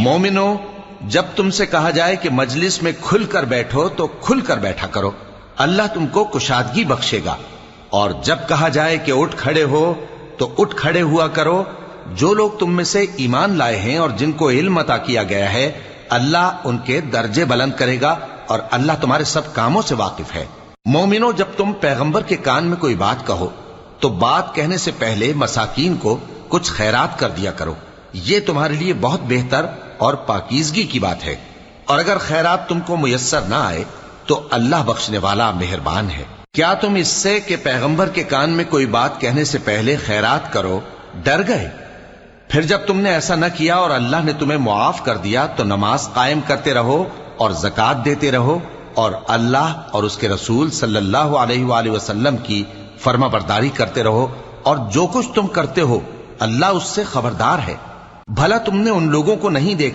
مومنو، جب تم سے کہا جائے کہ مجلس میں کھل کر بیٹھو تو کھل کر بیٹھا کرو، اللہ تم کو کشادگی بخشے گا، اور جب کہا جائے کہ اٹھ کھڑے ہو تو اٹھ کھڑے ہوا کرو۔ جو لوگ تم میں سے ایمان لائے ہیں اور جن کو علم عطا کیا گیا ہے، اللہ ان کے درجے بلند کرے گا، اور اللہ تمہارے سب کاموں سے واقف ہے۔ مومنو، جب تم پیغمبر کے کان میں کوئی بات کہو تو بات کہنے سے پہلے مساکین کو کچھ خیرات کر دیا کرو، یہ تمہارے لیے بہت بہتر اور پاکیزگی کی بات ہے، اور اگر خیرات تم کو میسر نہ آئے تو اللہ بخشنے والا مہربان ہے۔ کیا تم اس سے کہ پیغمبر کے کان میں کوئی بات کہنے سے پہلے خیرات کرو ڈر گئے؟ پھر جب تم نے ایسا نہ کیا اور اللہ نے تمہیں معاف کر دیا تو نماز قائم کرتے رہو اور زکوٰۃ دیتے رہو، اور اللہ اور اس کے رسول صلی اللہ علیہ وآلہ وسلم کی فرما برداری کرتے رہو، اور جو کچھ تم کرتے ہو اللہ اس سے خبردار ہے۔ بھلا تم نے ان لوگوں کو نہیں دیکھا